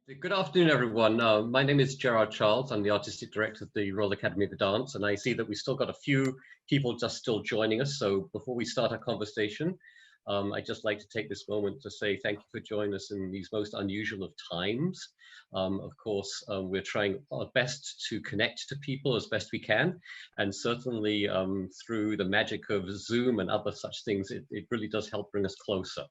Good afternoon, everyone. My name is Gerard Charles. I'm the Artistic Director of the Royal Academy of Dance, and I see that we've still got a few people just still joining us. So before we start our conversation, I'd just like to take this moment to say thank you for joining us in these most unusual of times. Of course, we're trying our best to connect to people as best we can, and certainly through the magic of Zoom and other such things, it really does help bring us closer.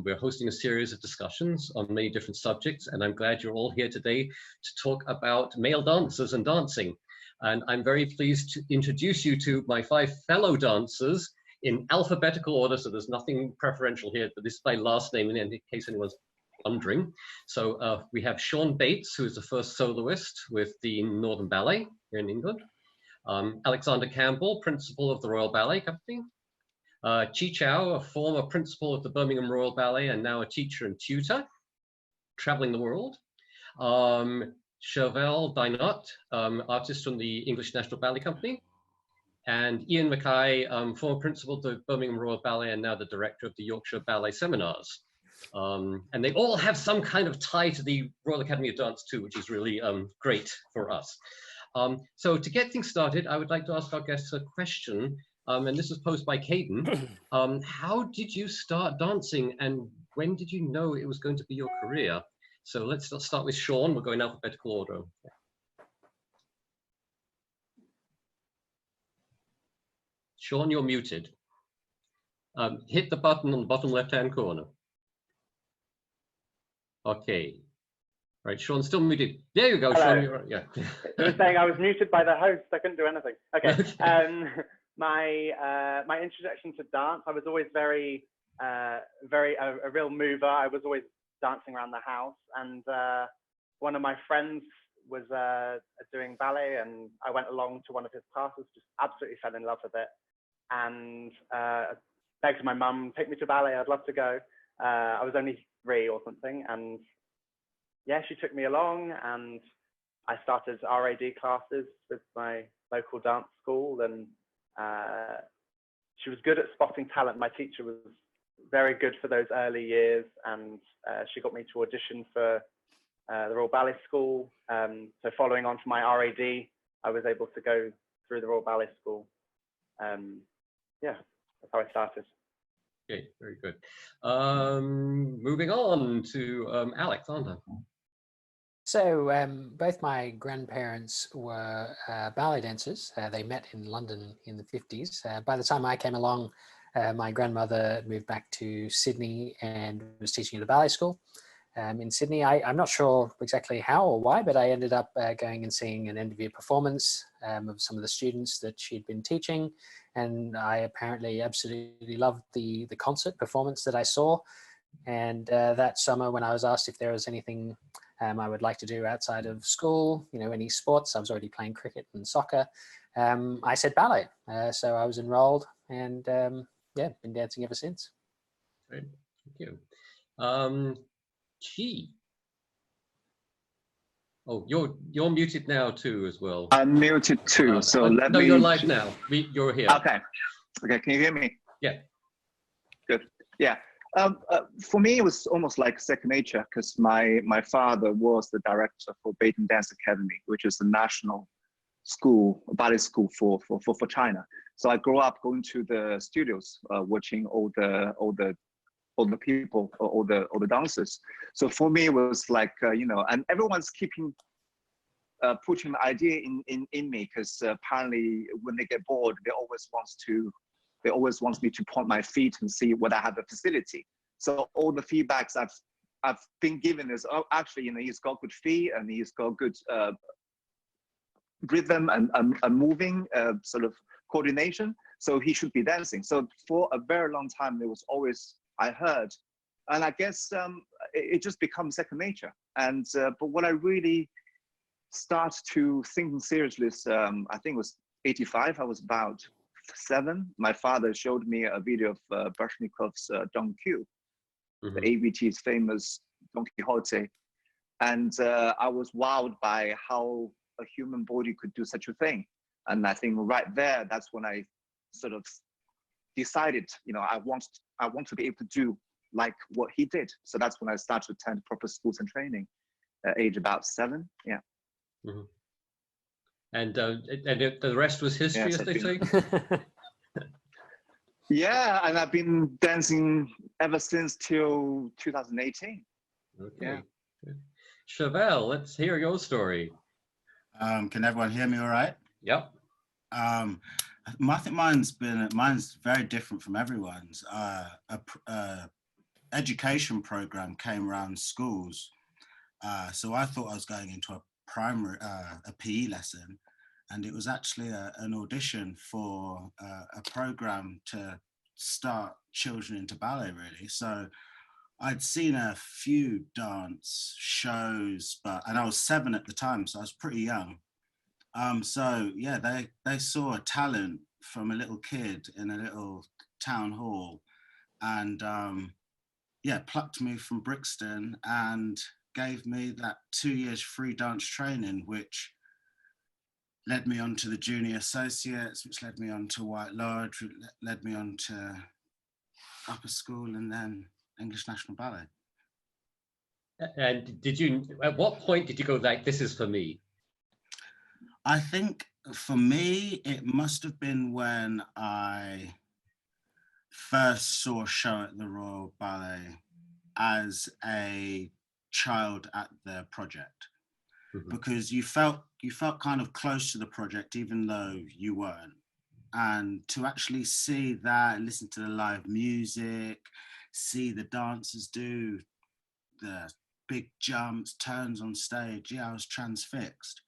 We're hosting a series of discussions on many different subjects, and I'm glad you're all here today to talk about male dancers and dancing. And I'm very pleased to introduce you to my 5 fellow dancers in alphabetical order, so there's nothing preferential here, but this is my last name in case anyone's wondering. So we have Sean Bates, who is the first soloist with the Northern Ballet here in England. Alexander Campbell, principal of the Royal Ballet Company. Chi Chow, a former principal of the Birmingham Royal Ballet and now a teacher and tutor, traveling the world. Chevelle, Dynott, artist from the English National Ballet Company. And Iain Mackay, former principal of the Birmingham Royal Ballet and now the director of the Yorkshire Ballet Seminars. And they all have some kind of tie to the Royal Academy of Dance too, which is really great for us. So to get things started, I would like to ask our guests a question. And this was posed by Caden. How did you start dancing and when did you know it was going to be your career? So let's start with Sean. We'll go in alphabetical order. Sean, you're muted. Hit the button on the bottom left-hand corner. Okay. Right, Sean's still muted. There you go, Hello. Sean. You're, yeah. It was saying I was muted by the host. I couldn't do anything. Okay. My introduction to dance, I was always a real mover. I was always dancing around the house, and one of my friends was doing ballet, and I went along to one of his classes, just absolutely fell in love with it, and begged my mum, take me to ballet, I'd love to go. I was only 3 or something, and yeah, she took me along, and I started RAD classes with my local dance school, and she was good at spotting talent. My teacher was very good for those early years, and she got me to audition for the Royal Ballet School. So following on from my RAD, I was able to go through the Royal Ballet School. Yeah, that's how I started. Okay, very good. Moving on to Alexander. So both my grandparents were ballet dancers. They met in London in the 50s. By the time I came along, my grandmother moved back to Sydney and was teaching at a ballet school in Sydney. I'm not sure exactly how or why, but I ended up going and seeing an end of year performance of some of the students that she'd been teaching. And I apparently absolutely loved the concert performance that I saw. And that summer, when I was asked if there was anything I would like to do outside of school, any sports, I was already playing cricket and soccer, I said ballet. So I was enrolled and yeah, been dancing ever since. Great, thank you. Chi. Oh, you're muted now too as well. I'm muted too, so let me... No, you're live now. You're here. Okay, can you hear me? Yeah. Good, yeah. For me, it was almost like second nature because my father was the director for Beijing Dance Academy, which is the national school, ballet school for China. So I grew up going to the studios, watching all the people, all the dancers. So for me, it was like and everyone's keeping pushing the idea in me because apparently when they get bored, they always want me to point my feet and see whether I have a facility. So all the feedbacks I've been given is, oh, actually, he's got good feet and he's got good rhythm and moving sort of coordination. So he should be dancing. So for a very long time, there was always, I heard, and I guess it just becomes second nature. And but what I really start to thinking seriously is, I think it was 85. I was about 7. My father showed me a video of Brashnikov's Don Q, the ABT's famous Don Quixote, and I was wowed by how a human body could do such a thing. And I think right there, that's when I sort of decided, I want to be able to do like what he did. So that's when I started to attend proper schools and training. at age about 7. Yeah. Mm-hmm. And the rest was history, Yes, as they say. Yeah, and I've been dancing ever since till 2018. Okay. Yeah. Good. Chevelle, let's hear your story. Can everyone hear me all right? Yep. I think mine's very different from everyone's. Education program came around schools, so I thought I was going into a PE lesson, and it was actually an audition for a program to start children into ballet, really. So I'd seen a few dance shows, and I was 7 at the time, so I was pretty young. So yeah, they saw a talent from a little kid in a little town hall, and yeah, plucked me from Brixton and gave me that 2 years free dance training, which led me on to the junior associates, which led me on to White Lodge, led me on to upper school, and then English National Ballet. And at what point did you go like, this is for me? I think for me, it must have been when I first saw a show at the Royal Ballet as a child at the project, because you felt kind of close to the project, even though you weren't. And to actually see that, listen to the live music, see the dancers do the big jumps, turns on stage, yeah, I was transfixed.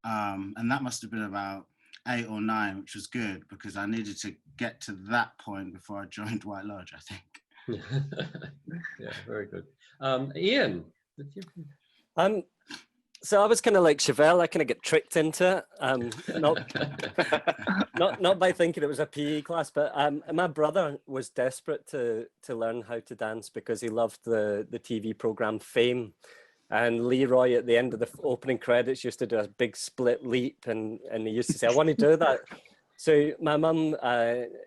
And that must have been about 8 or 9, which was good because I needed to get to that point before I joined White Lodge, I think. Yeah, very good. Iain, so I was kind of like Chevelle. I kind of get tricked into it, not by thinking it was a PE class, but my brother was desperate to learn how to dance because he loved the TV program Fame. And Leroy at the end of the opening credits used to do a big split leap, and he used to say, I want to do that. So my mum,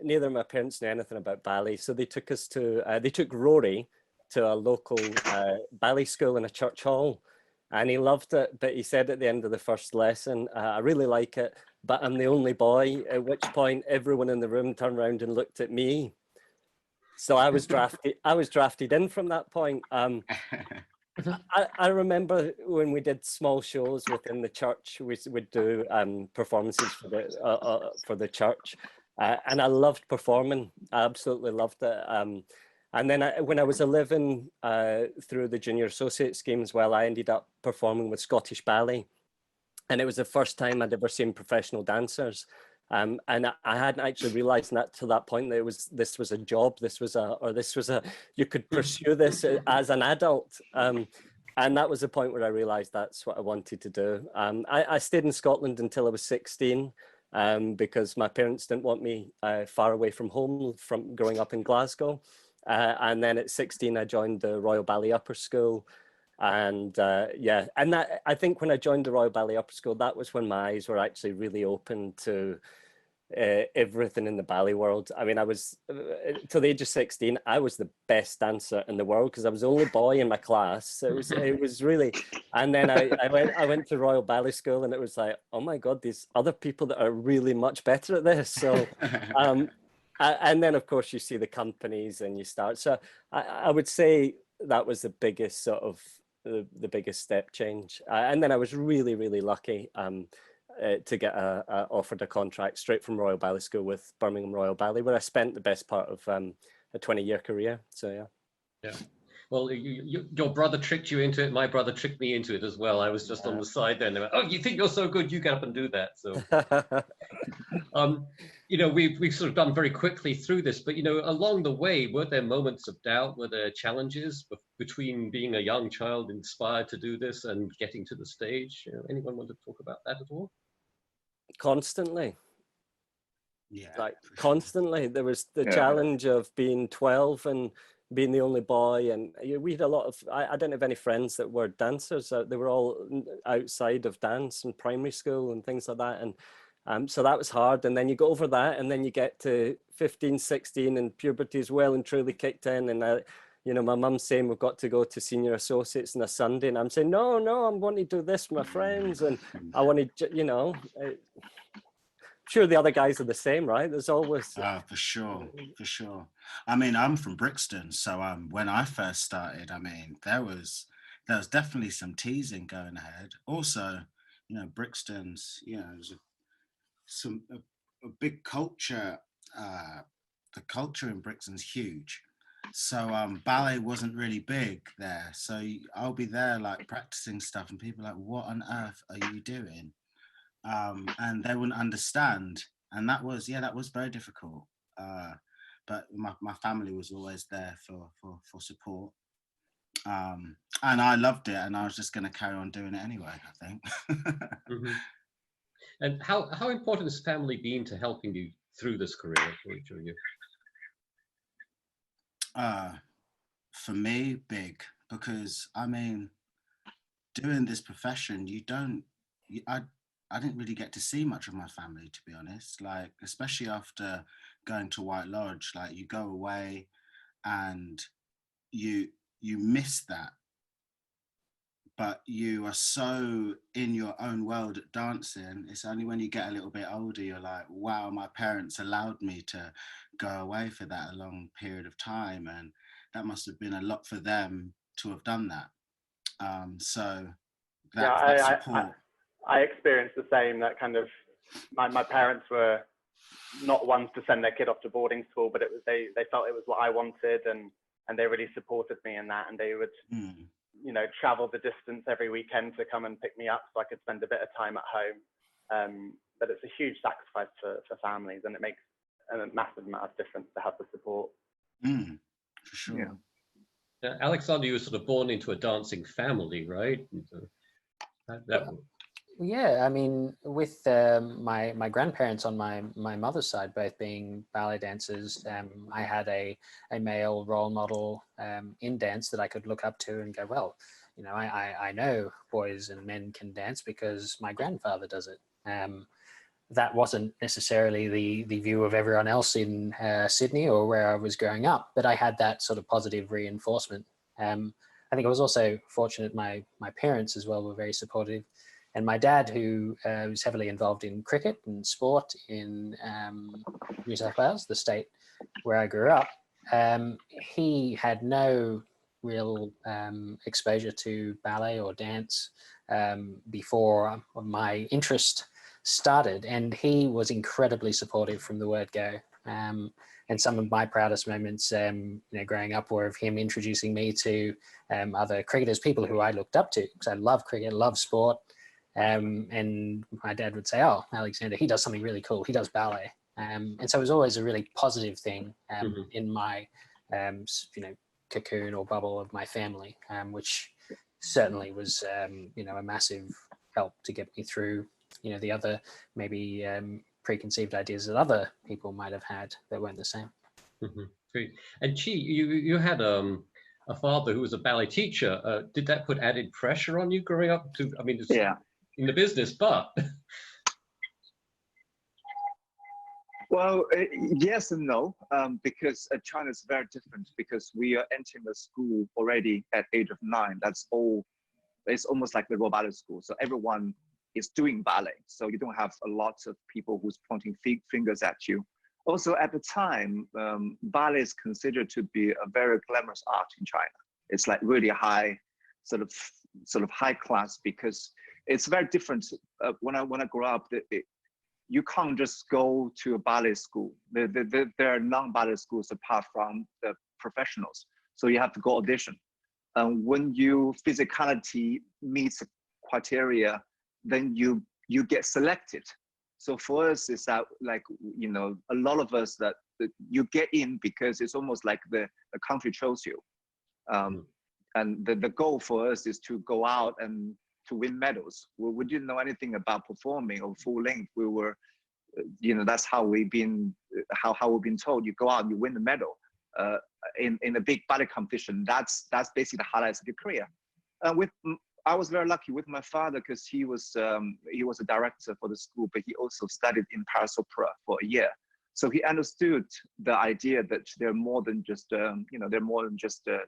neither of my parents knew anything about ballet, so they took Rory to a local ballet school in a church hall, and he loved it, but he said at the end of the first lesson, I really like it, but I'm the only boy, at which point everyone in the room turned around and looked at me. So I was drafted in from that point. I remember when we did small shows within the church, we would do performances for the church, and I loved performing. I absolutely loved it. And then when I was 11, through the junior associate scheme as well, I ended up performing with Scottish Ballet, and it was the first time I'd ever seen professional dancers. And I hadn't actually realized that to that point that this was a job, you could pursue this as an adult. And that was the point where I realized that's what I wanted to do. I stayed in Scotland until I was 16, because my parents didn't want me far away from home from growing up in Glasgow. And then at 16, I joined the Royal Ballet Upper School. And yeah, and that, I think when I joined the Royal Ballet Upper School, that was when my eyes were actually really open to everything in the ballet world. I mean, I was, till the age of 16, I was the best dancer in the world because I was the only boy in my class. So it was really, and then I went to Royal Ballet School, and it was like, oh my God, these other people that are really much better at this. So, and then of course you see the companies and you start. So I would say that was the biggest sort of, the biggest step change. And then I was really, really lucky to get offered a contract straight from Royal Ballet School with Birmingham Royal Ballet, where I spent the best part of a 20-year career. So yeah. Yeah. Well, your brother tricked you into it. My brother tricked me into it as well. I was just on the side there, and they went, "Oh, you think you're so good? You get up and do that." So, you know, we've sort of done very quickly through this, but you know, along the way, were there moments of doubt? Were there challenges between being a young child inspired to do this and getting to the stage? You know, anyone want to talk about that at all? Constantly. Yeah, like constantly. There was the challenge of being 12 and being the only boy, and we had a lot of, I didn't have any friends that were dancers. They were all outside of dance and primary school and things like that, and so that was hard. And then you go over that, and then you get to 15, 16, and puberty is well and truly kicked in, and you know, my mum's saying we've got to go to senior associates on a Sunday, and I'm saying, no, I'm wanting to do this with my friends, and I want to, you know, sure the other guys are the same, right? There's always... For sure. I mean, I'm from Brixton, so when I first started, I mean, there was definitely some teasing going ahead. Also, you know, Brixton's, you know, there's a big culture. The culture in Brixton's huge. So ballet wasn't really big there. So I'll be there like practicing stuff, and people are like, what on earth are you doing? And they wouldn't understand. And that was very difficult. But my family was always there for support. And I loved it, and I was just going to carry on doing it anyway, I think. Mm-hmm. And how important has family been to helping you through this career for each of you? For me, big, because I mean, doing this profession, I didn't really get to see much of my family, to be honest. Like, especially after going to White Lodge, like you go away and you miss that. But you are so in your own world at dancing. It's only when you get a little bit older, you're like, wow, my parents allowed me to go away for that a long period of time. And that must have been a lot for them to have done that. So that support. I experienced the same. That kind of, my parents were not ones to send their kid off to boarding school, but it was they felt it was what I wanted, and they really supported me in that. And they would, you know, travel the distance every weekend to come and pick me up so I could spend a bit of time at home. But it's a huge sacrifice for families, and it makes a massive amount of difference to have the support. For sure. Yeah. Now, Alexander, you were sort of born into a dancing family, right? Yeah, I mean, with my grandparents on my mother's side both being ballet dancers, I had a male role model in dance that I could look up to and go, well, you know, I know boys and men can dance because my grandfather does it. That wasn't necessarily the view of everyone else in Sydney or where I was growing up, but I had that sort of positive reinforcement. I think I was also fortunate my parents as well were very supportive. And my dad, who was heavily involved in cricket and sport in New South Wales, the state where I grew up, he had no real exposure to ballet or dance before my interest started. And he was incredibly supportive from the word go. And some of my proudest moments, you know, growing up were of him introducing me to other cricketers, people who I looked up to, because I love cricket, love sport. And my dad would say, oh, Alexander, he does something really cool. He does ballet. And so it was always a really positive thing in my, you know, cocoon or bubble of my family, which certainly was, you know, a massive help to get me through, you know, the other maybe preconceived ideas that other people might have had that weren't the same. Great. And Chi, you had a father who was a ballet teacher. Did that put added pressure on you growing up? I mean, Yeah. In the business, but Well, yes and no, because China is very different, because we are entering the school already at age of 9. That's all. It's almost like the Royal Ballet School. So everyone is doing ballet. So you don't have a lot of people who's pointing fingers at you. Also, at the time, ballet is considered to be a very glamorous art in China. It's like really high, sort of high class, because it's very different. When I grew up, you can't just go to a ballet school. There are non-ballet schools apart from the professionals. So you have to go audition. When your physicality meets criteria, then you get selected. So for us, it's that, like, you know, a lot of us that you get in because it's almost like the country chose you. And the goal for us is to go out and to win medals. We didn't know anything about performing or full length. We were, you know, that's how we've been told. You go out, you win the medal in a big ballet competition. That's basically the highlights of your career. I was very lucky with my father, because he was a director for the school, but he also studied in Paris Opera for a year. So he understood the idea that they're more than just, they're more than just the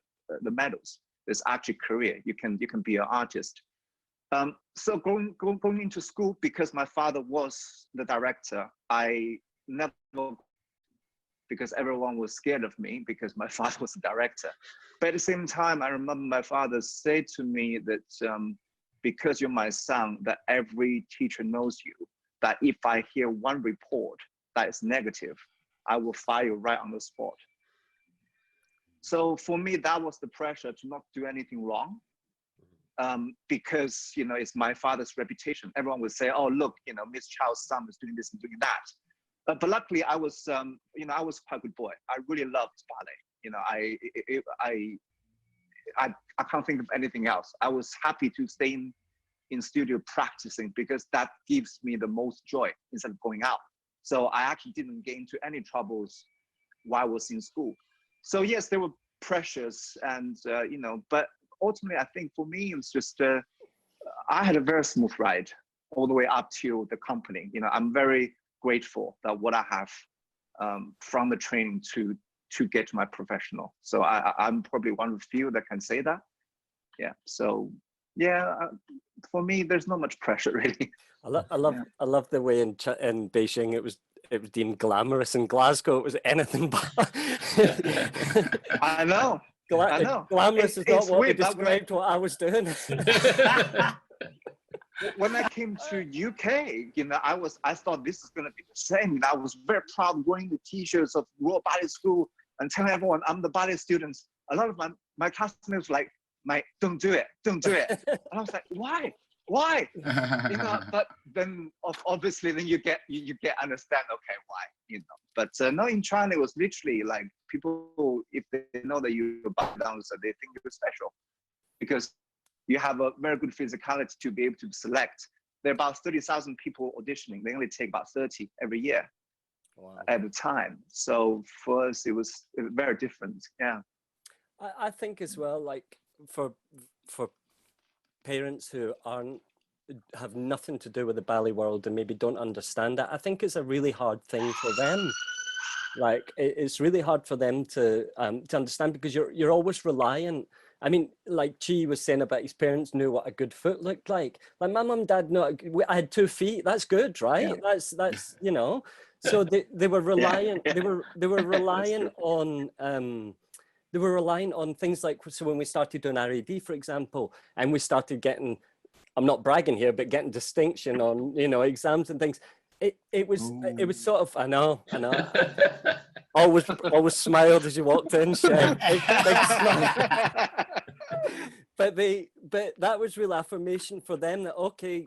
medals. There's actually career. You can be an artist. So going into school, because my father was the director, I never, because everyone was scared of me because my father was the director. But at the same time, I remember my father said to me that because you're my son, that every teacher knows you, that if I hear one report that is negative, I will fire you right on the spot. So for me, that was the pressure to not do anything wrong. Because it's my father's reputation. Everyone would say, "Oh, look, Miss Charles' son is doing this and doing that." But luckily, I was, I was quite a good boy. I really loved ballet. I can't think of anything else. I was happy to stay in studio practicing because that gives me the most joy instead of going out. So I actually didn't get into any troubles while I was in school. So yes, there were pressures, and but ultimately, I think for me, it was just, I had a very smooth ride all the way up to the company. I'm very grateful that what I have from the training to get to my professional. So I'm probably one of the few that can say that. Yeah. So yeah, for me, there's not much pressure really. I love the way in Beijing it was deemed glamorous. In Glasgow, it was anything but. I know. I know. Glamorous is not what they described what I was doing. When I came to UK, I thought this is going to be the same. I was very proud wearing the T-shirts of Royal Ballet School and telling everyone I'm the ballet student. A lot of my classmates were like, "Mate, don't do it, don't do it." And I was like, "Why? Why?" But then obviously then you get understand, okay, why, But no, in China it was literally like people, if they know that you're a ballet dancer, they think you're special because you have a very good physicality to be able to select. There are about 30,000 people auditioning. They only take about 30 every year. Wow. At a time. So for us, it was very different. Yeah. I think as well, like for parents who have nothing to do with the ballet world and maybe don't understand it, I think it's a really hard thing for them. Like it's really hard for them to understand because you're always reliant. I mean, like Chi was saying about his parents knew what a good foot looked like. Like my mum and dad know I had 2 feet. That's good, right? Yeah. That's So they were reliant. Yeah. They were reliant on things like, so when we started doing RAD, for example, and we started getting, I'm not bragging here, but getting distinction on exams and things. It was sort of, I know. always smiled as you walked in, Chev. Big smile. But that was real affirmation for them that, okay,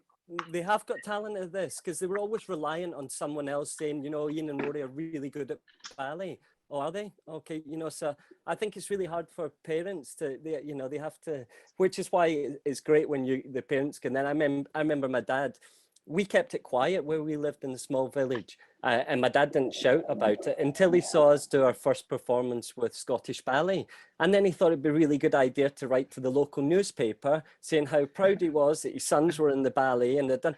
they have got talent at this, because they were always reliant on someone else saying, Iain and Rory are really good at ballet. Oh, are they? Okay, so I think it's really hard for parents they have to, which is why it's great when the parents can. Then I remember my dad, we kept it quiet where we lived in a small village, and my dad didn't shout about it until he saw us do our first performance with Scottish Ballet. And then he thought it'd be a really good idea to write to the local newspaper saying how proud he was that his sons were in the ballet and they'd done.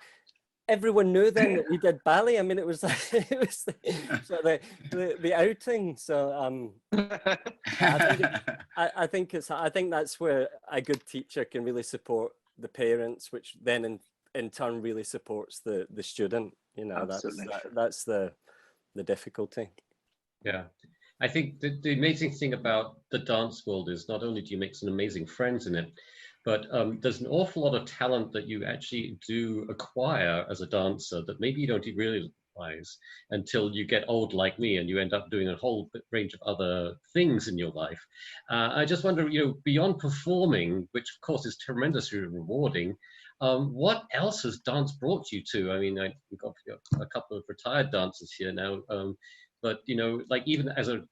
Everyone knew then that we did ballet. I mean, it was the outing. So I think that's where a good teacher can really support the parents, which then in turn really supports the student. That's the difficulty. Yeah, I think the amazing thing about the dance world is not only do you make some amazing friends in it, but there's an awful lot of talent that you actually do acquire as a dancer that maybe you don't realize until you get old like me and you end up doing a whole range of other things in your life. I just wonder, beyond performing, which of course is tremendously rewarding, what else has dance brought you to? I mean, we've got a couple of retired dancers here now, but like even as an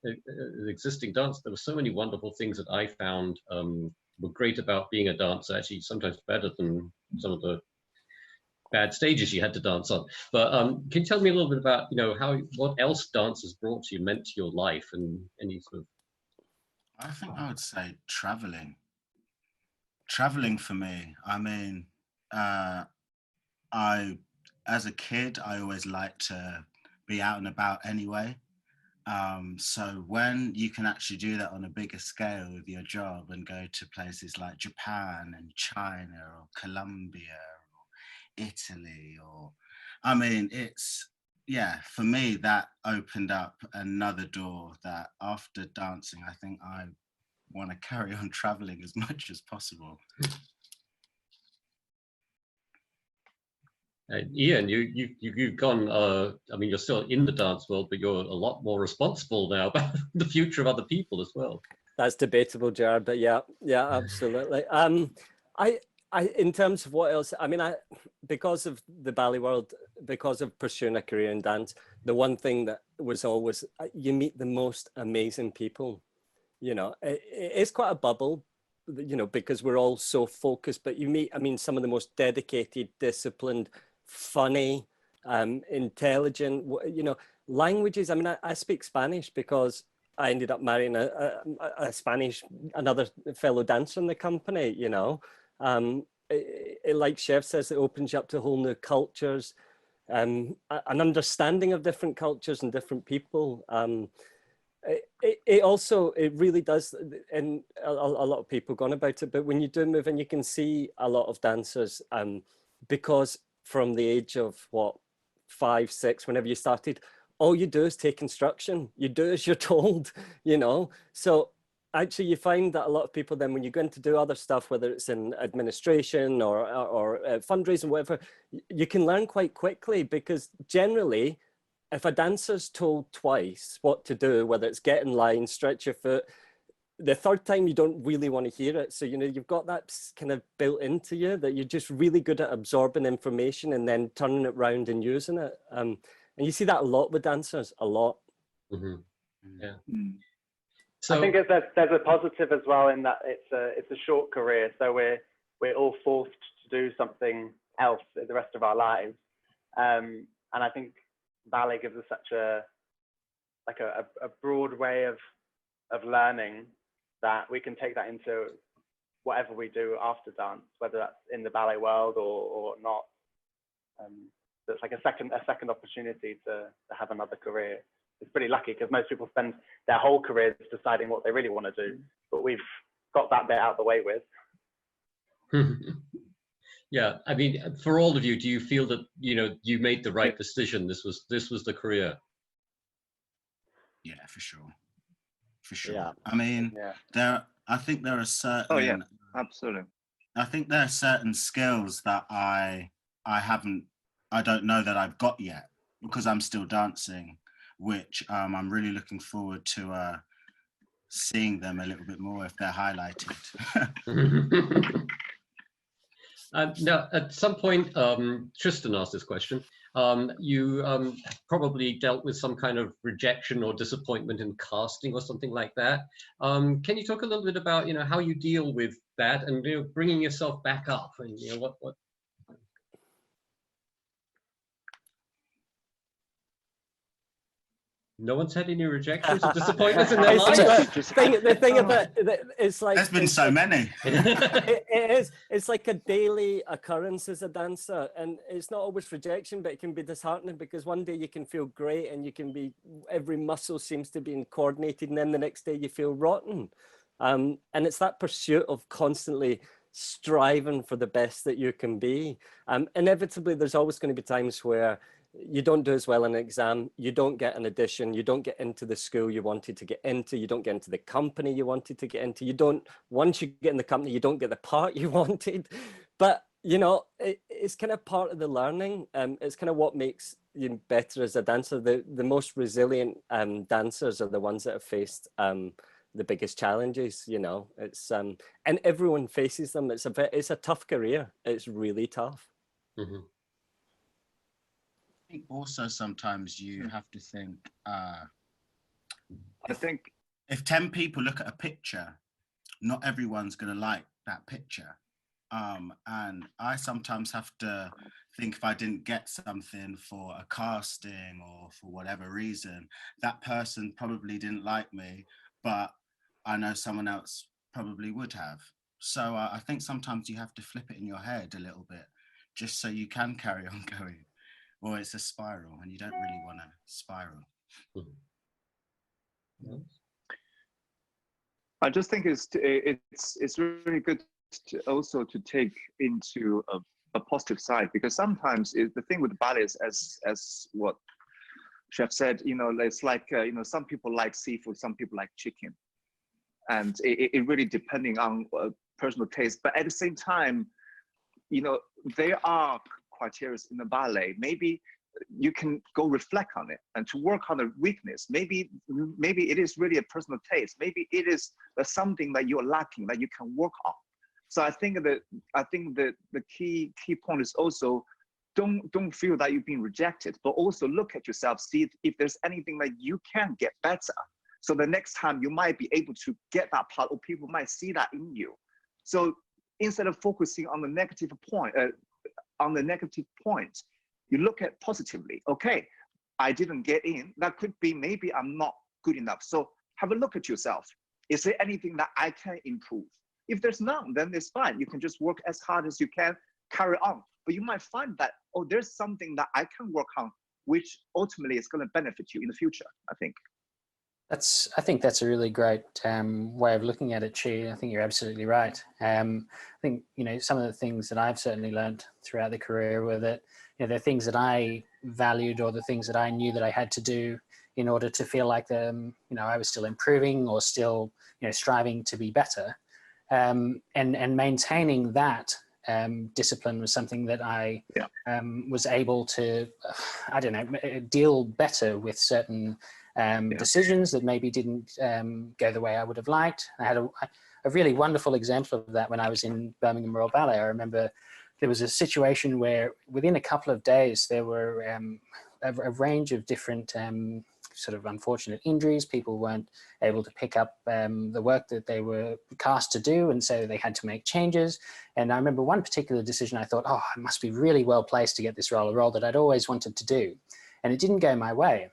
existing dancer, there were so many wonderful things that I found were great about being a dancer, actually sometimes better than some of the bad stages you had to dance on. But can you tell me a little bit about, what else dance has brought to you, meant to your life, and any sort of... I think I would say traveling for me. I mean, as a kid, I always liked to be out and about anyway. So when you can actually do that on a bigger scale with your job and go to places like Japan and China or Colombia or Italy, or, I mean, it's, yeah, for me, that opened up another door that after dancing, I think I want to carry on traveling as much as possible. Iain, you've gone. I mean, you're still in the dance world, but you're a lot more responsible now about the future of other people as well. That's debatable, Gerard, but yeah, absolutely. In terms of what else, I mean, because of the ballet world, because of pursuing a career in dance, the one thing that was always, you meet the most amazing people. You know, it's quite a bubble, you know, because we're all so focused, but you meet, I mean, some of the most dedicated, disciplined, funny, intelligent, you know, languages. I mean, I speak Spanish because I ended up marrying another fellow dancer in the company, you know. Like Chev says, it opens you up to whole new cultures, an understanding of different cultures and different people. It really does, and a lot of people gone about it, but when you do move in, you can see a lot of dancers, because from the age of what, 5, 6, whenever you started, all you do is take instruction. You do as you're told, you know. So actually you find that a lot of people then, when you go in to do other stuff, whether it's in administration or fundraising, whatever, you can learn quite quickly, because generally, if a dancer's told twice what to do, whether it's get in line, stretch your foot, the third time you don't really want to hear it. So, you know, you've got that kind of built into you that you're just really good at absorbing information and then turning it round and using it. And you see that a lot with dancers, a lot. Mm-hmm. Yeah. Mm. So I think there's a positive as well in that it's a short career, so we're all forced to do something else the rest of our lives, and I think ballet gives us such a broad way of learning that we can take that into whatever we do after dance, whether that's in the ballet world or not. So it's like a second opportunity to have another career. It's pretty lucky, because most people spend their whole careers deciding what they really want to do, but we've got that bit out of the way with. Yeah, I mean, for all of you, do you feel that, you know, you made the right decision? This was the career. Yeah, for sure. For sure. Yeah. I mean, I think there are certain. Oh yeah, absolutely. I think there are certain skills that I don't know that I've got yet, because I'm still dancing, which I'm really looking forward to seeing them a little bit more if they're highlighted. Now, at some point, Tristan asked this question. You probably dealt with some kind of rejection or disappointment in casting or something like that. Can you talk a little bit about, you know, how you deal with that and, you know, bringing yourself back up, and, you know, what? No one's had any rejections or disappointments in their lives? The thing about it's like, there's been so many. It's like a daily occurrence as a dancer, and it's not always rejection, but it can be disheartening, because one day you can feel great and you can be, every muscle seems to be coordinated, and then the next day you feel rotten. And it's that pursuit of constantly striving for the best that you can be. Inevitably, there's always going to be times where you don't do as well in an exam, you don't get an audition, you don't get into the school you wanted to get into, you don't get into the company you wanted to get into, once you get in the company, you don't get the part you wanted. But, you know, it's kind of part of the learning. It's kind of what makes you better as a dancer. The most resilient dancers are the ones that have faced the biggest challenges, you know. It's and everyone faces them. It's a tough career. It's really tough. Mm-hmm. I think also sometimes you have to think, I think if 10 people look at a picture, not everyone's going to like that picture. And I sometimes have to think, if I didn't get something for a casting or for whatever reason, that person probably didn't like me, but I know someone else probably would have. So I think sometimes you have to flip it in your head a little bit, just so you can carry on going. or it's a spiral, and you don't really want to spiral. I just think it's really good to also to take into a positive side, because sometimes the thing with ballet is, as what Chef said, you know, it's like you know, some people like seafood, some people like chicken, and it really depending on personal taste. But at the same time, you know, there are criteria in the ballet. Maybe you can go reflect on it and to work on the weakness. Maybe it is really a personal taste. Maybe it is something that you're lacking that you can work on. So I think that the key point is also don't feel that you've been rejected, but also look at yourself, see if there's anything that you can get better. So the next time you might be able to get that part, or people might see that in you. So instead of focusing on the negative point, you look at positively. Okay, I didn't get in. That could be maybe I'm not good enough. So have a look at yourself. Is there anything that I can improve? If there's none, then it's fine. You can just work as hard as you can, carry on. But you might find that, oh, there's something that I can work on, which ultimately is going to benefit you in the future, I think. I think that's a really great way of looking at it, Chi. I think you're absolutely right. I think, you know, some of the things that I've certainly learned throughout the career were that, you know, the things that I valued, or the things that I knew that I had to do in order to feel like you know, I was still improving or still, you know, striving to be better, and maintaining that discipline was something that I was able to, I don't know, deal better with certain decisions that maybe didn't go the way I would have liked. I had a really wonderful example of that when I was in Birmingham Royal Ballet. I remember there was a situation where within a couple of days there were a range of different sort of unfortunate injuries. People weren't able to pick up the work that they were cast to do, and so they had to make changes. And I remember one particular decision I thought, oh, I must be really well placed to get this role, a role that I'd always wanted to do. And it didn't go my way.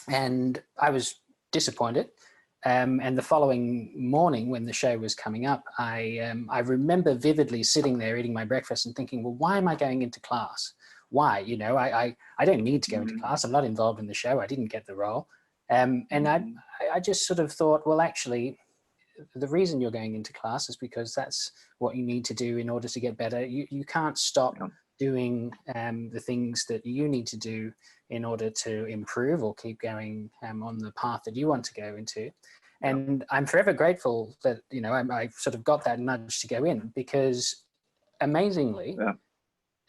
And I was disappointed. And the following morning when the show was coming up, I remember vividly sitting there eating my breakfast and thinking, well, why am I going into class? Why? You know, I don't need to go into class. I'm not involved in the show. I didn't get the role. And I just sort of thought, well, actually, the reason you're going into class is because that's what you need to do in order to get better. You can't stop doing the things that you need to do in order to improve or keep going on the path that you want to go into. And I'm forever grateful that, you know, I sort of got that nudge to go in, because amazingly,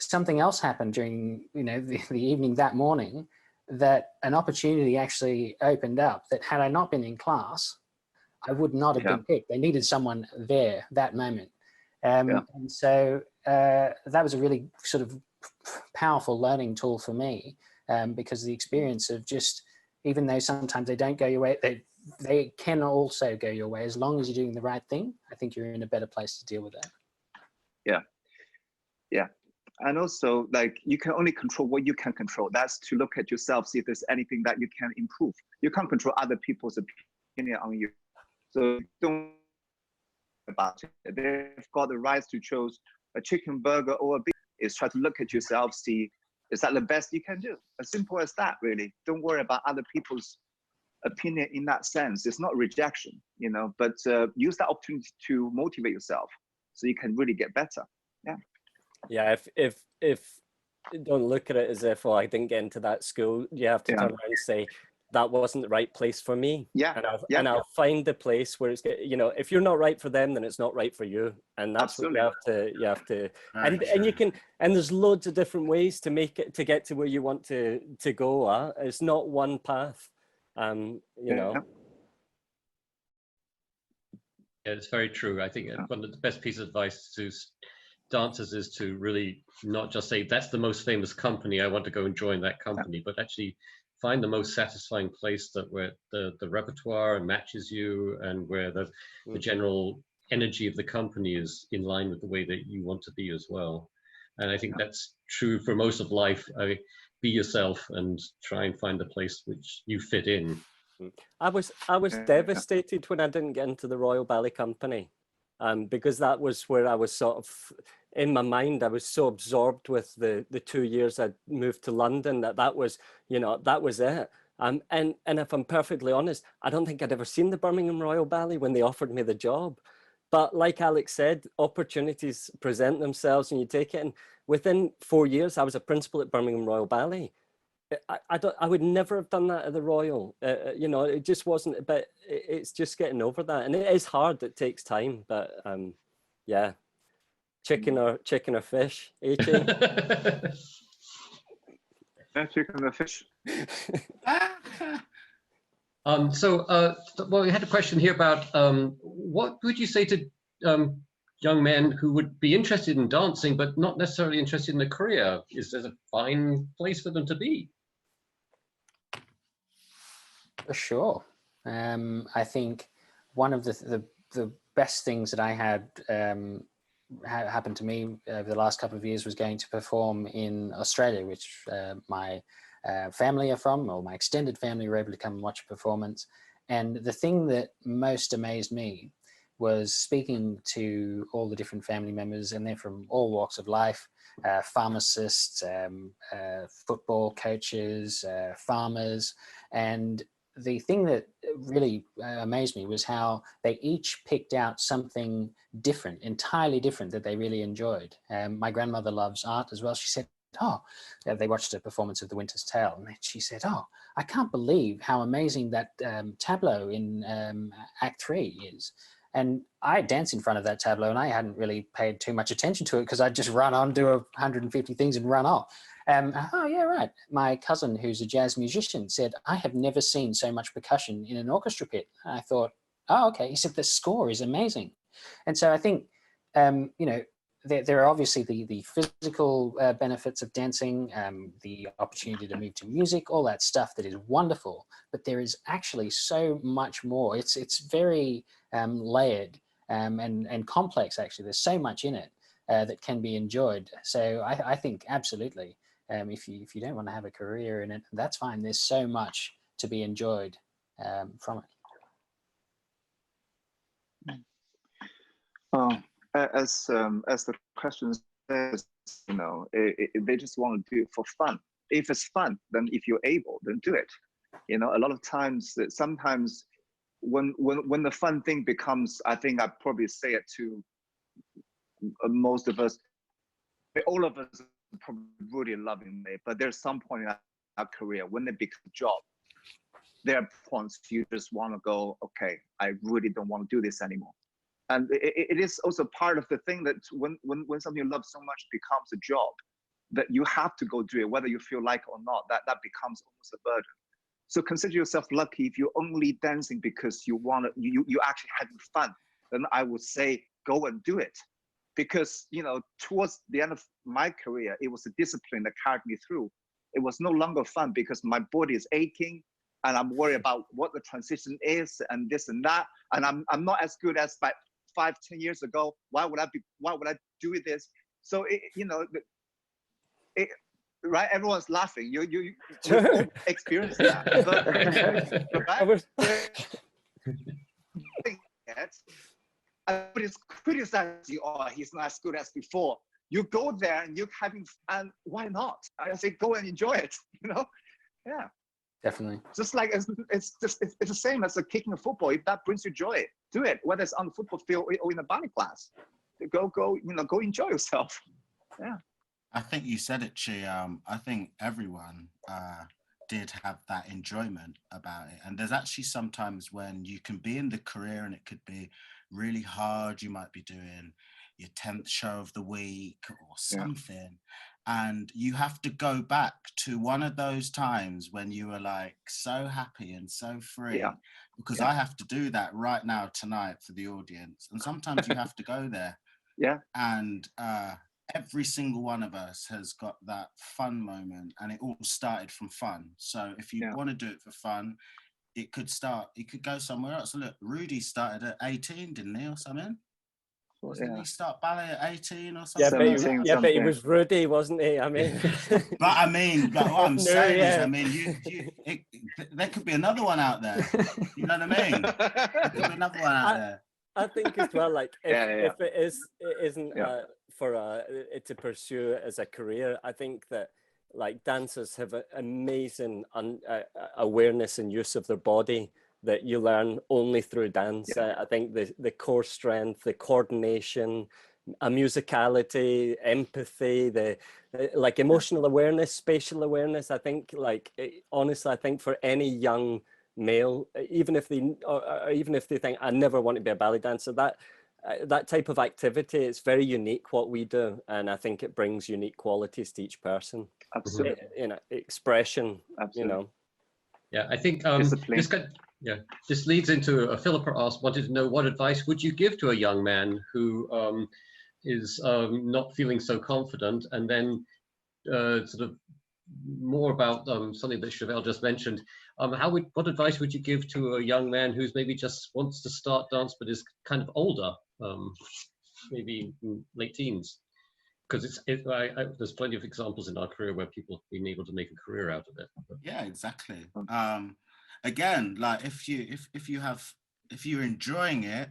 something else happened during, you know, the evening that morning, that an opportunity actually opened up that had I not been in class, I would not have been picked. They needed someone there that moment. And so that was a really sort of powerful learning tool for me, because the experience of just, even though sometimes they don't go your way, they can also go your way as long as you're doing the right thing. I think you're in a better place to deal with that. Yeah. And also, like, you can only control what you can control. That's to look at yourself, see if there's anything that you can improve. You can't control other people's opinion on you. So don't about it. They've got the right to choose a chicken burger or a beef. Is try to look at yourself, see, is that the best you can do? As simple as that, really. Don't worry about other people's opinion in that sense. It's not rejection, you know, but use that opportunity to motivate yourself so you can really get better. Yeah, if don't look at it as if, oh, I didn't get into that school, you have to turn around and say, that wasn't the right place for me. And I'll find the place where it's, you know, if you're not right for them, then it's not right for you. And that's what you have to, and you can, and there's loads of different ways to make it, to get to where you want to go. It's not one path, you know. Yeah, it's very true. I think one of the best pieces of advice to dancers is to really not just say, that's the most famous company, I want to go and join that company, but actually find the most satisfying place that where the repertoire matches you, and where the general energy of the company is in line with the way that you want to be as well. And I think that's true for most of life. Be yourself and try and find the place which you fit in. I was devastated when I didn't get into the Royal Ballet Company, because that was where I was sort of in my mind, I was so absorbed with the 2 years I'd moved to London that was, you know, that was it. And if I'm perfectly honest, I don't think I'd ever seen the Birmingham Royal Ballet when they offered me the job. But like Alex said, opportunities present themselves and you take it. And within 4 years, I was a principal at Birmingham Royal Ballet. I would never have done that at the Royal. You know, it just wasn't. But it's just getting over that, and it is hard. It takes time. But yeah, chicken or fish, Chicken or fish. Well, we had a question here about what would you say to young men who would be interested in dancing but not necessarily interested in a career? Is there a fine place for them to be? For sure. I think one of the best things that I had happened to me over the last couple of years was going to perform in Australia, which my family are from, or my extended family were able to come and watch a performance. And the thing that most amazed me was speaking to all the different family members, and they're from all walks of life, pharmacists, football coaches, farmers. And the thing that really amazed me was how they each picked out something different, entirely different, that they really enjoyed. My grandmother loves art as well. She said, they watched a performance of The Winter's Tale, and she said, I can't believe how amazing that tableau in Act 3 is. And I danced in front of that tableau, and I hadn't really paid too much attention to it because I'd just run on, do 150 things and run off. Oh, yeah, right. My cousin, who's a jazz musician, said, I have never seen so much percussion in an orchestra pit. I thought, oh, okay. He said, the score is amazing. And so I think, you know, there are obviously the physical benefits of dancing, the opportunity to move to music, all that stuff that is wonderful. But there is actually so much more. It's very layered and complex, actually. There's so much in it that can be enjoyed. So I think absolutely, if you don't want to have a career in it, that's fine. There's so much to be enjoyed from it. As the question says, you know, they just want to do it for fun. If it's fun, then if you're able, then do it. You know, a lot of times, sometimes when the fun thing becomes, I think I probably say it to most of us, all of us are probably really loving it, but there's some point in our career when it becomes a job, there are points you just want to go, okay, I really don't want to do this anymore. And it is also part of the thing that when something you love so much becomes a job, that you have to go do it, whether you feel like it or not, that becomes almost a burden. So consider yourself lucky if you're only dancing because you actually having fun. Then I would say go and do it, because you know towards the end of my career, it was a discipline that carried me through. It was no longer fun because my body is aching, and I'm worried about what the transition is and this and that, and I'm not as good as by 5-10 years ago. Why would I do this? So you know, right? Everyone's laughing. You experience that. Everybody's criticizing you. Oh, he's not as good as before. You go there and you're having fun. Why not? I say go and enjoy it. You know, yeah. Definitely. Just like it's the same as kicking a football. If that brings you joy, do it. Whether it's on the football field or in a ballet class, go enjoy yourself. Yeah. I think you said it, Chi. I think everyone did have that enjoyment about it. And there's actually sometimes when you can be in the career and it could be really hard. You might be doing your 10th show of the week or something. Yeah. And you have to go back to one of those times when you were like so happy and so free, because I have to do that right now tonight for the audience. And sometimes you have to go there. Yeah. And every single one of us has got that fun moment, and it all started from fun. So if you want to do it for fun, it could go somewhere else. Look, Rudy started at 18, didn't he, or something? Didn't he start ballet at 18 or something? Yeah, but he was Rudy, wasn't he? I mean, but what I'm saying is, I mean, there could be another one out there. You know what I mean? There could be another one out there. I think as well, like if it isn't for to pursue it as a career. I think that like dancers have an amazing awareness and use of their body that you learn only through dance. Yeah. I think the core strength, the coordination, a musicality, empathy, the like emotional awareness, spatial awareness. I think like honestly, I think for any young male, even if they or even if they think I never want to be a ballet dancer, that type of activity, it's very unique what we do, and I think it brings unique qualities to each person. Absolutely. You know, expression. Absolutely. You know. Yeah, I think Discipline. this leads into Philippa wanted to know what advice would you give to a young man who is not feeling so confident, and then sort of more about something that Chevelle just mentioned. What advice would you give to a young man who's maybe just wants to start dance but is kind of older, maybe in late teens? Because there's plenty of examples in our career where people have been able to make a career out of it. Yeah, exactly. Again, like if you're enjoying it,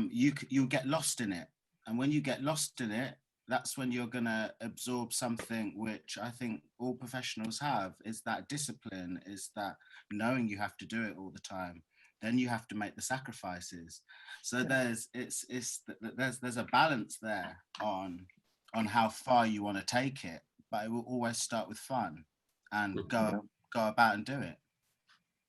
you'll get lost in it, and when you get lost in it, that's when you're gonna absorb something which I think all professionals have, is that discipline, is that knowing you have to do it all the time. Then you have to make the sacrifices. So there's a balance there on how far you want to take it, but it will always start with fun and go about and do it.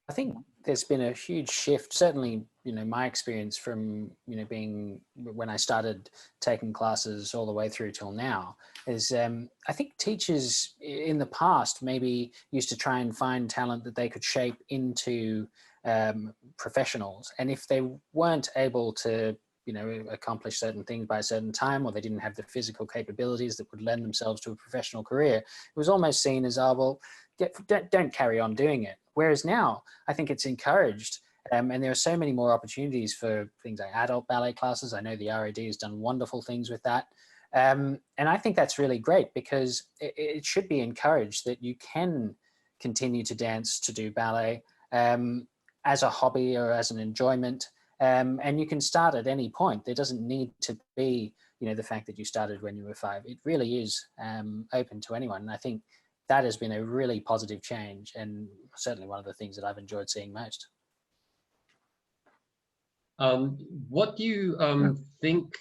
I think there's been a huge shift, certainly, you know, my experience from, you know, being when I started taking classes all the way through till now is I think teachers in the past maybe used to try and find talent that they could shape into professionals. And if they weren't able to, you know, accomplish certain things by a certain time, or they didn't have the physical capabilities that would lend themselves to a professional career, it was almost seen as, oh, well, don't carry on doing it. Whereas now, I think it's encouraged, and there are so many more opportunities for things like adult ballet classes. I know the RAD has done wonderful things with that. And I think that's really great, because it should be encouraged that you can continue to dance, to do ballet as a hobby or as an enjoyment. And you can start at any point. There doesn't need to be, you know, the fact that you started when you were 5. It really is open to anyone. And I think that has been a really positive change, and certainly one of the things that I've enjoyed seeing most. What do you think,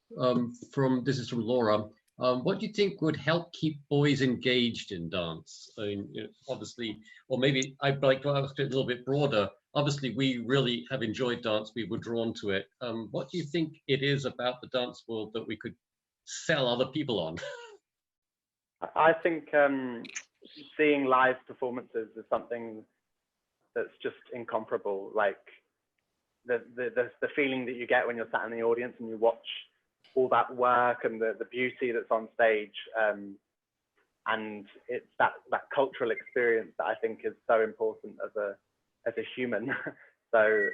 this is from Laura, what do you think would help keep boys engaged in dance? I mean, you know, obviously, or maybe I'd like to ask it a little bit broader. Obviously, we really have enjoyed dance. We were drawn to it. What do you think it is about the dance world that we could sell other people on? I think seeing live performances is something that's just incomparable. Like the feeling that you get when you're sat in the audience and you watch all that work and the beauty that's on stage, and it's that cultural experience that I think is so important as a human. So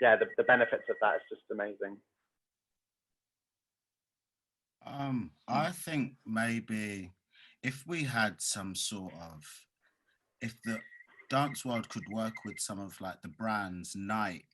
yeah, the benefits of that is just amazing. I think maybe if we had some sort of, if the dance world could work with some of like the brands, Nike,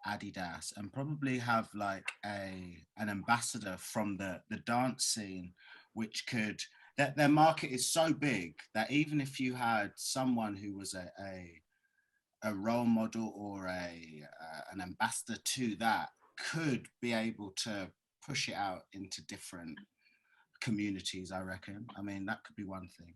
Adidas, and probably have like an ambassador from the dance scene, which could, their market is so big that even if you had someone who was a role model or an ambassador to that, could be able to push it out into different communities, I reckon. I mean, that could be one thing.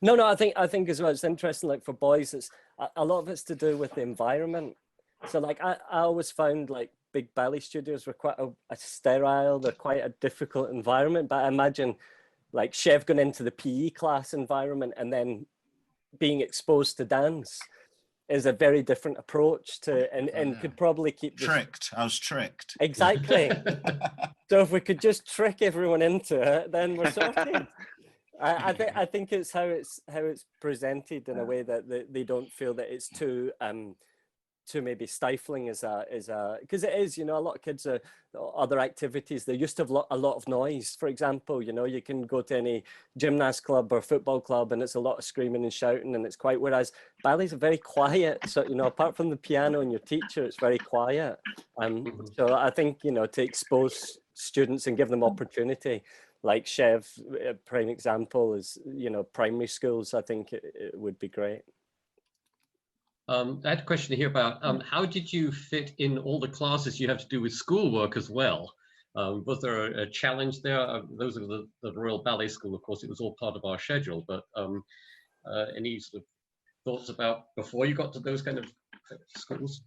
No, I think as well, it's interesting, like for boys, it's a lot of it's to do with the environment. So like I always found like big ballet studios were quite a sterile, they're quite a difficult environment, but I imagine like Chev going into the PE class environment and then being exposed to dance is a very different approach to, and could probably keep tricked. I was tricked. Exactly. So if we could just trick everyone into it, then we're sorted. I think it's how it's presented in a way that they don't feel that it's too maybe stifling as a because it is, you know, a lot of kids are other activities. They used to have a lot of noise. For example, you know, you can go to any gymnast club or football club and it's a lot of screaming and shouting, and it's quite, whereas ballet's very quiet. So, you know, apart from the piano and your teacher, it's very quiet. So I think, you know, to expose students and give them opportunity, like Chev, a prime example is, you know, primary schools, I think it would be great. I had a question here about how did you fit in all the classes you have to do with schoolwork as well? Was there a challenge there? Those are the Royal Ballet School, of course, it was all part of our schedule, but any sort of thoughts about before you got to those kind of schools?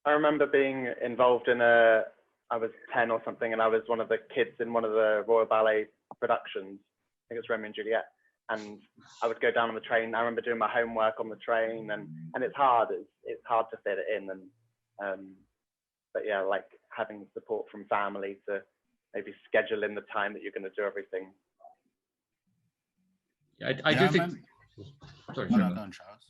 I remember being involved in I was 10 or something, and I was one of the kids in one of the Royal Ballet productions. I think it was Romeo and Juliet. And I would go down on the train. I remember doing my homework on the train, and it's hard. It's hard to fit it in. And but yeah, like having support from family to maybe schedule in the time that you're going to do everything. I do think. Sorry, go on, Charles.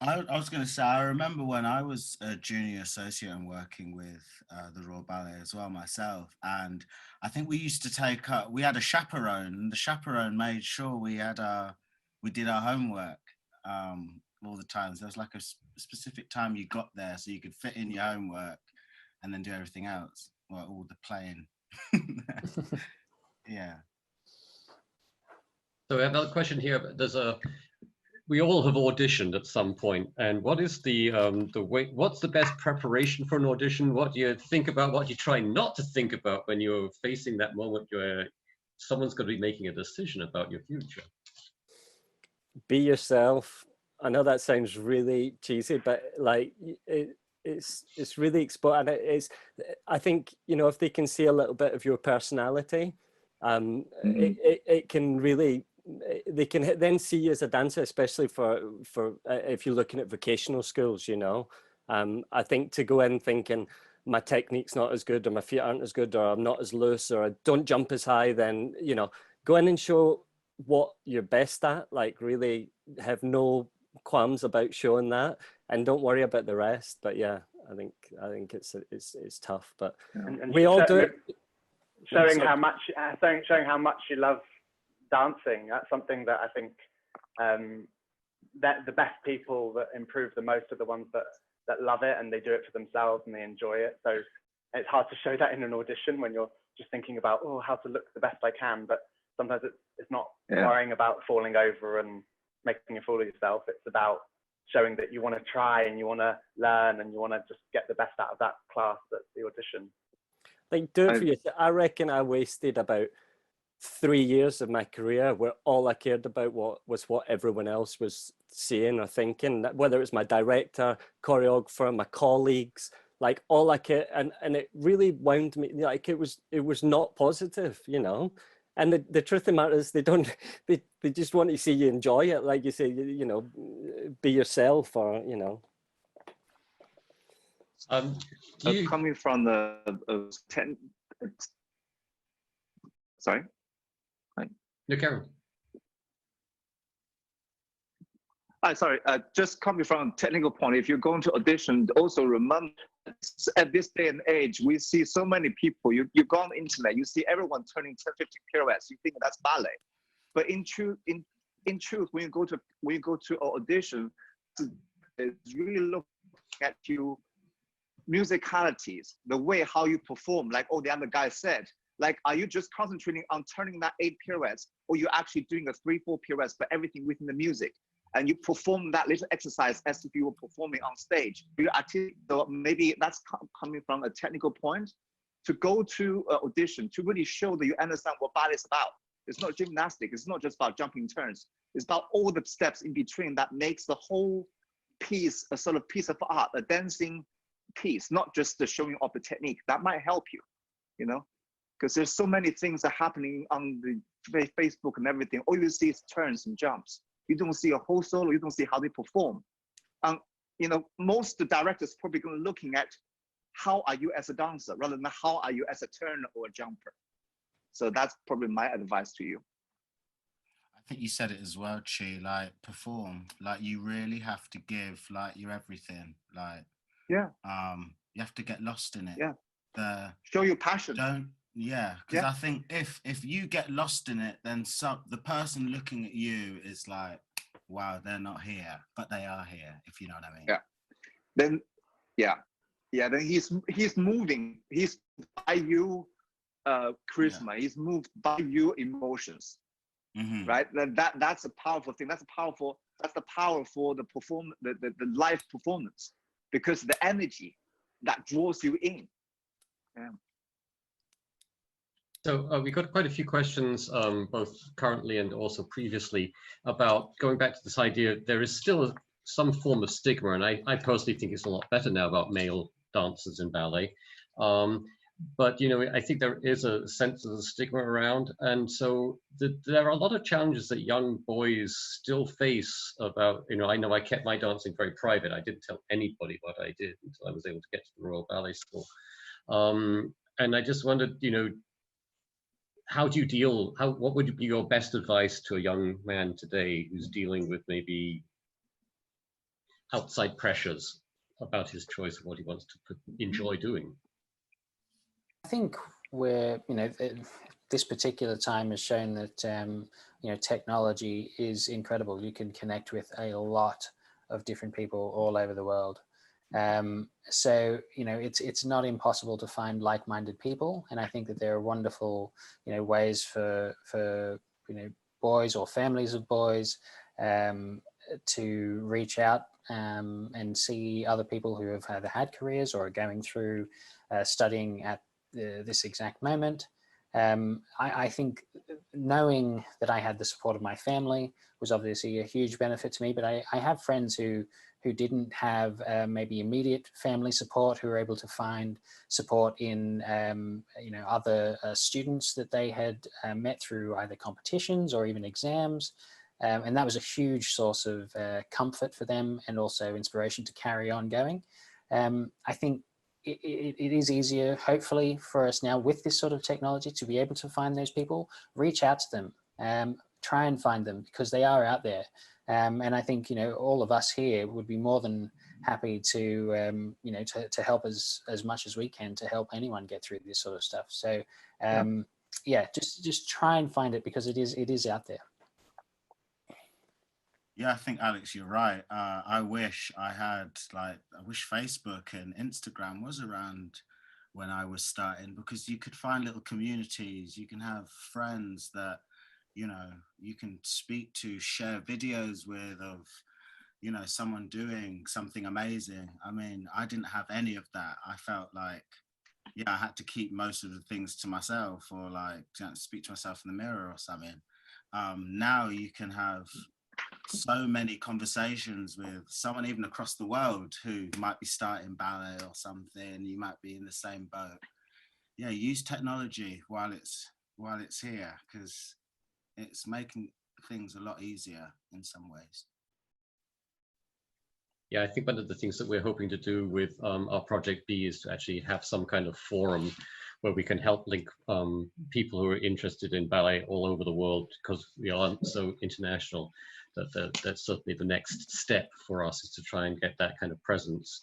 I was going to say, I remember when I was a junior associate and working with the Royal Ballet as well myself, and I think we used to take up, we had a chaperone, and the chaperone made sure we did our homework all the time. So there was like a specific time you got there so you could fit in your homework and then do everything else, well, all the playing. Yeah. So we have another question here. We all have auditioned at some point, and what is what's the best preparation for an audition? What do you think about? What do you try not to think about when you're facing that moment where someone's going to be making a decision about your future? Be yourself. I know that sounds really cheesy, but like it's really and I think, you know, if they can see a little bit of your personality, it can really. They can then see you as a dancer, especially for if you're looking at vocational schools, you know. I think to go in thinking my technique's not as good, or my feet aren't as good, or I'm not as loose, or I don't jump as high, then, you know, go in and show what you're best at, like really have no qualms about showing that, and don't worry about the rest. But yeah, I think it's tough, but and we all do it. Showing how much you love dancing. That's something that I think that the best people that improve the most are the ones that love it, and they do it for themselves and they enjoy it. So it's hard to show that in an audition when you're just thinking about, oh, how to look the best I can. But sometimes it's not worrying about falling over and making a fool of yourself. It's about showing that you want to try and you want to learn and you want to just get the best out of that class that's the audition. Like, do it for yourself. I reckon I wasted about 3 years of my career where all I cared about was what everyone else was saying or thinking, whether it's my director, choreographer, my colleagues, like all I cared, and it really wound me, like it was not positive, you know. And the truth of the matter is they just want to see you enjoy it, like you say, you know, be yourself, or, you know. Coming from the sorry. No, Karen. Sorry, just coming from a technical point, if you're going to audition, also remember, at this day and age, we see so many people, you go on the internet, you see everyone turning 10, 15 pirouettes, you think that's ballet. But in truth, when you go to an audition, it's really looking at you musicalities, the way how you perform, like all the other guys said. Like, are you just concentrating on turning that 8 pirouettes, or you're actually doing a 3, 4 pirouettes, but everything within the music? And you perform that little exercise as if you were performing on stage. So maybe that's coming from a technical point. To go to an audition, to really show that you understand what ballet is about. It's not gymnastics. It's not just about jumping turns. It's about all the steps in between that makes the whole piece a sort of piece of art, a dancing piece, not just the showing off the technique. That might help you, you know? Because there's so many things are happening on the Facebook and everything. All you see is turns and jumps. You don't see a whole solo. You don't see how they perform. You know, most the directors probably going to looking at how are you as a dancer rather than how are you as a turner or a jumper. So that's probably my advice to you. think you said it as well, Chi, like perform, like you really have to give like your everything, like Yeah. You have to get lost in it. Yeah. Show your passion. Because I think if you get lost in it, then the person looking at you is like, wow, they're not here, but they are here, if you know what I mean. Yeah. Then then he's moving. He's by you charisma. He's moved by you emotions. Right? That's a powerful thing. That's the power for the live performance, because the energy that draws you in. Yeah. So we got quite a few questions, both currently and also previously, about going back to this idea. There is still some form of stigma, and I personally think it's a lot better now about male dancers in ballet. But, you know, I think there is a sense of the stigma around. And so there are a lot of challenges that young boys still face about, you know I kept my dancing very private. I didn't tell anybody what I did until I was able to get to the Royal Ballet School. And I just wondered, you know, what would be your best advice to a young man today who's dealing with maybe outside pressures about his choice of what he wants to enjoy doing? I think this particular time has shown that technology is incredible. You can connect with a lot of different people all over the world. So it's not impossible to find like-minded people, and I think that there are wonderful ways for boys or families of boys to reach out and see other people who have either had careers or are going through studying at this exact moment. I think knowing that I had the support of my family was obviously a huge benefit to me, but I have friends who didn't have maybe immediate family support, who were able to find support in other students that they had met through either competitions or even exams, and that was a huge source of comfort for them and also inspiration to carry on going. I think it is easier, hopefully, for us now with this sort of technology to be able to find those people, reach out to them, try and find them, because they are out there. And I think, all of us here would be more than happy to, to help as much as we can to help anyone get through this sort of stuff. So, just try and find it, because it is out there. Yeah, I think, Alex, you're right. I wish Facebook and Instagram was around when I was starting, because you could find little communities. You can have friends that, you can speak to, share videos with of, someone doing something amazing. I mean, I didn't have any of that. I felt like, I had to keep most of the things to myself, or like speak to myself in the mirror or something. Now you can have so many conversations with someone even across the world who might be starting ballet or something. You might be in the same boat. Yeah, use technology while it's here, because it's making things a lot easier in some ways. Yeah, I think one of the things that we're hoping to do with our Project B is to actually have some kind of forum where we can help link people who are interested in ballet all over the world, because we are so international. That's certainly the next step for us, is to try and get that kind of presence,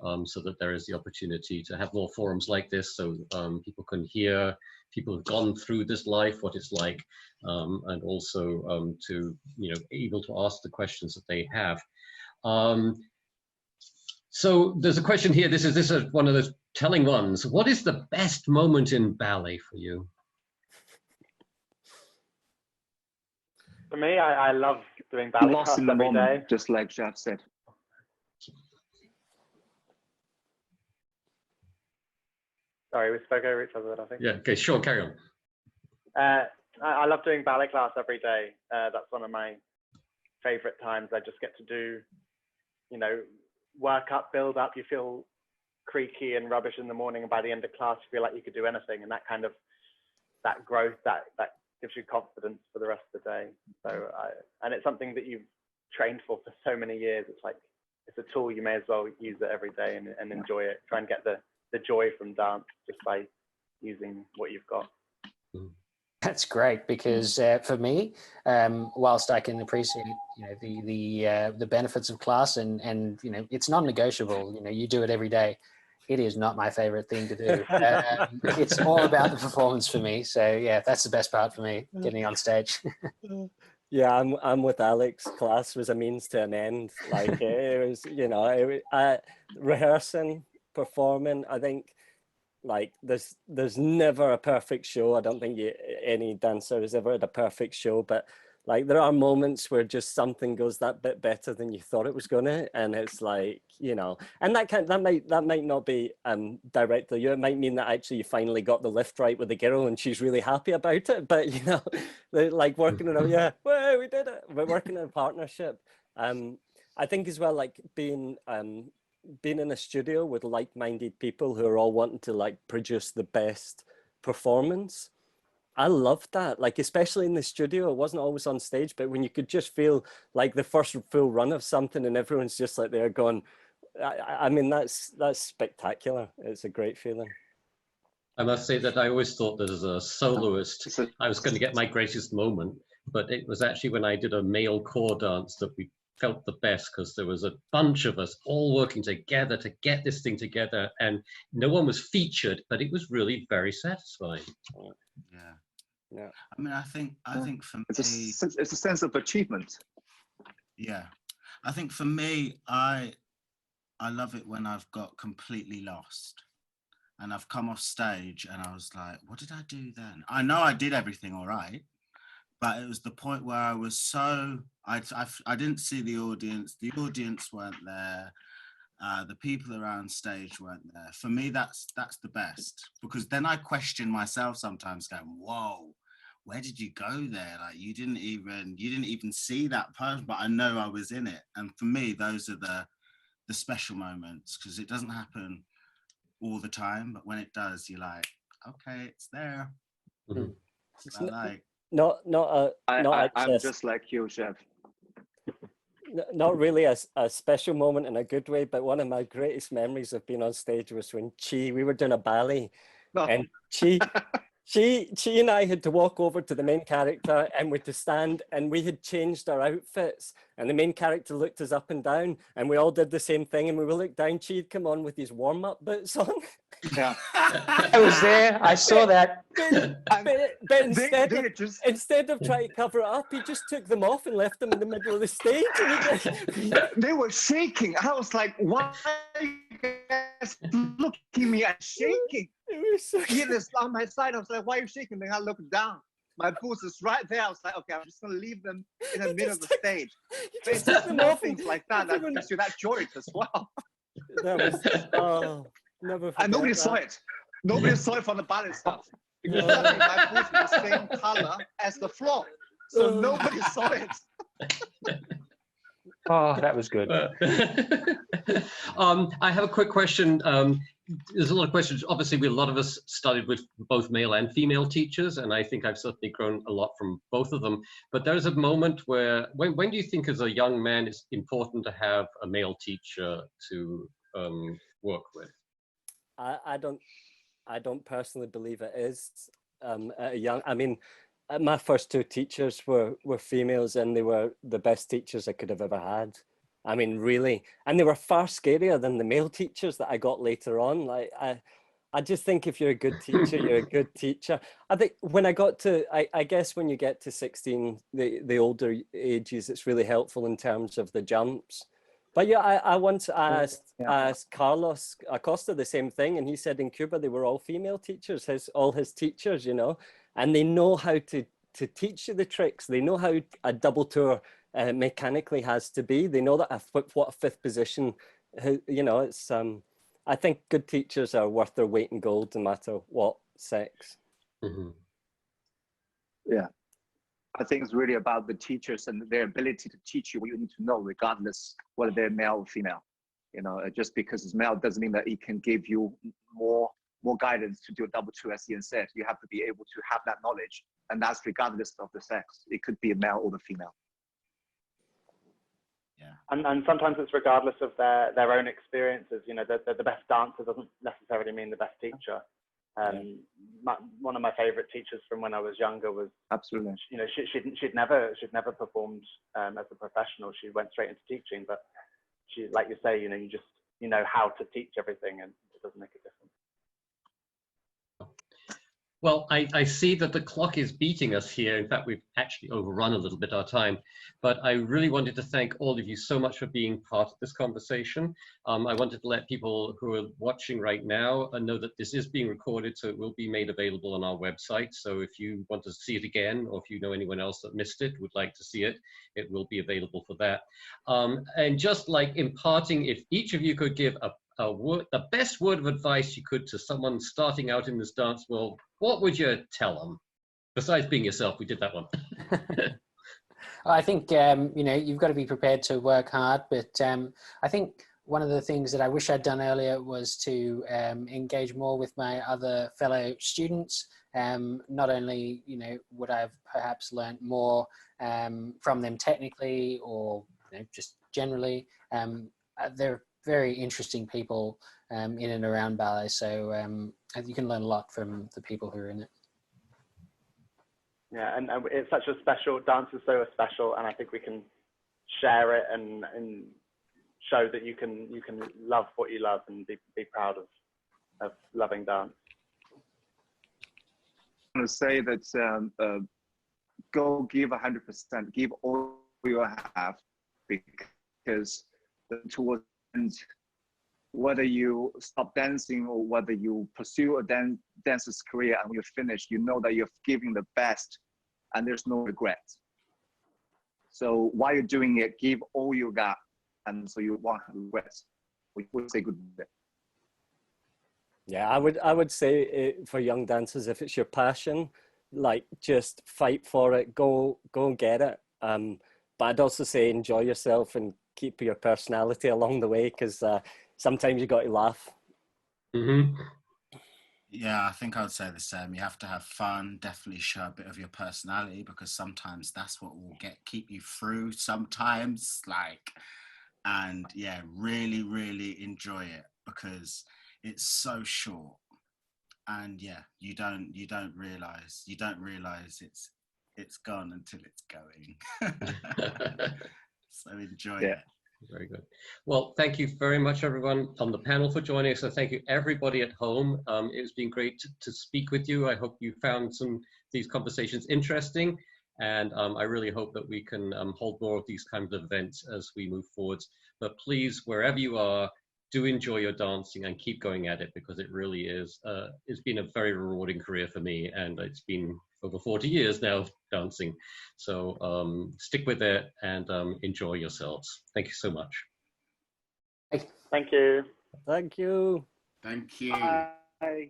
so that there is the opportunity to have more forums like this, so people can hear people who've gone through this life, what it's like, and also to able to ask the questions that they have. So there's a question here. This is one of those telling ones. What is the best moment in ballet for you? For me, I love doing ballet Lost in the moment, just like Jeff said. Sorry, we spoke over each other, I think. Yeah, okay, sure, carry on. I love doing ballet class every day. That's one of my favorite times. I just get to do, work up, build up. You feel creaky and rubbish in the morning, and by the end of class, you feel like you could do anything. And that growth, that gives you confidence for the rest of the day. So, and it's something that you've trained for so many years. It's like, it's a tool. You may as well use it every day and enjoy it. Try and get the joy from dance just by using what you've got. That's great because for me, whilst I can appreciate the benefits of class and it's non-negotiable. You do it every day. It is not my favorite thing to do. It's all about the performance for me. So yeah, that's the best part for me, getting on stage. Yeah, I'm with Alex. Class was a means to an end. Like it was, rehearsing, performing. I think like there's never a perfect show. I don't think any dancer has ever had a perfect show, but like there are moments where just something goes that bit better than you thought it was gonna, and it's like, and that might not be directly you. It might mean that actually you finally got the lift right with the girl and she's really happy about it. But like working in well, we did it. We're working in a partnership. I think as well, like being in a studio with like-minded people who are all wanting to like produce the best performance. I loved that, like especially in the studio. It wasn't always on stage, but when you could just feel like the first full run of something and everyone's just like they're going, I mean, that's spectacular. It's a great feeling. I must say that I always thought that as a soloist, I was going to get my greatest moment, but it was actually when I did a male core dance that we felt the best, because there was a bunch of us all working together to get this thing together, and no one was featured, but it was really very satisfying. Yeah. I mean, I think for me, it's a sense of achievement. Yeah, I think for me, I love it when I've got completely lost and I've come off stage and I was like, what did I do then? I know I did everything all right, but it was the point where I was so, I didn't see the audience weren't there, the people around stage weren't there. For me, that's the best, because then I question myself sometimes going, whoa, where did you go there? Like you didn't even see that person, but I know I was in it. And for me, those are the special moments, because it doesn't happen all the time, but when it does, you're like, okay, it's there. Mm-hmm. I'm just like you, Chev. Not really a special moment in a good way, but one of my greatest memories of being on stage was when we were doing a ballet, and she and I had to walk over to the main character and we had to stand, and we had changed our outfits, and the main character looked us up and down and we all did the same thing, and we looked down, she had come on with these warm-up boots on. Yeah. I was there, I saw that. But instead of trying to cover it up, he just took them off and left them in the middle of the stage. And they were shaking. I was like, why are you guys looking at me and shaking? Ian is on my side. I was like, why are you shaking? Then I looked down. My boots is right there. I was like, okay, I'm just gonna leave them in the middle of the stage. It's just small things like that that gives you that joy as well. That was never. And nobody saw it. Nobody saw it from the ballet stuff, because my boots were the same color as the floor, so nobody saw it. Oh, that was good. I have a quick question. There's a lot of questions. Obviously, a lot of us studied with both male and female teachers, and I think I've certainly grown a lot from both of them. But there's a moment where, when do you think as a young man it's important to have a male teacher to work with? I don't personally believe it is. My first two teachers were females, and they were the best teachers I could have ever had. I mean, really, and they were far scarier than the male teachers that I got later on. Like, I just think if you're a good teacher, you're a good teacher. I think when I got to, I guess when you get to 16, the older ages, it's really helpful in terms of the jumps. But yeah, I once asked Carlos Acosta the same thing, and he said in Cuba they were all female teachers, all his teachers, and they know how to teach you the tricks. They know how a double tour mechanically has to be. They know that what a fifth position, it's. I think good teachers are worth their weight in gold, no matter what sex. Mm-hmm. Yeah. I think it's really about the teachers and their ability to teach you what you need to know, regardless whether they're male or female. Just because it's male doesn't mean that it can give you more guidance to do a double two, as Iain said. You have to be able to have that knowledge, and that's regardless of the sex. It could be a male or the female. Yeah. And sometimes it's regardless of their own experiences. The best dancer doesn't necessarily mean the best teacher. One of my favorite teachers from when I was younger was, Absolutely. you know, she'd never performed as a professional. She went straight into teaching, but she, like you say, you know, you know how to teach everything, and it doesn't make a difference. Well, I see that the clock is beating us here. In fact, we've actually overrun a little bit our time, but I really wanted to thank all of you so much for being part of this conversation. I wanted to let people who are watching right now know that this is being recorded, so it will be made available on our website. So if you want to see it again, or if you know anyone else that missed it, would like to see it, it will be available for that. And just like imparting, if each of you could give the best word of advice you could to someone starting out in this dance world, what would you tell them? Besides being yourself, we did that one. I think, you know, you've got to be prepared to work hard, but I think one of the things that I wish I'd done earlier was to engage more with my other fellow students. Not only, you know, would I have perhaps learned more from them technically, or, you know, just generally, they're very interesting people in and around ballet, so you can learn a lot from the people who are in it. Yeah, and it's such a special, dance is so special, and I think we can share it and show that you can love what you love and be proud of loving dance. I want to say that go give 100%, give all you have, because towards whether you stop dancing or whether you pursue a dancer's career, and when you finish, you know that you're giving the best and there's no regrets. So while you're doing it, give all you got, and so you won't have regrets. We would say goodbye. Yeah, I would say for young dancers, if it's your passion, like, just fight for it, go and get it. But I'd also say enjoy yourself and keep your personality along the way, because sometimes you got to laugh. Mm-hmm. Yeah, I think I would say the same. You have to have fun, definitely show a bit of your personality, because sometimes that's what will keep you through sometimes, like, and yeah, really, really enjoy it, because it's so short. And yeah, you don't realize it's gone until it's going. So enjoy it. Very good. Well, thank you very much, everyone on the panel, for joining us. So thank you, everybody at home. It's been great to speak with you. I hope you found these conversations interesting. And I really hope that we can hold more of these kinds of events as we move forwards. But please, wherever you are, do enjoy your dancing and keep going at it, because it really is, it's been a very rewarding career for me, and it's been over 40 years now dancing. So stick with it and enjoy yourselves. Thank you so much. Thank you. Thank you. Thank you. Bye.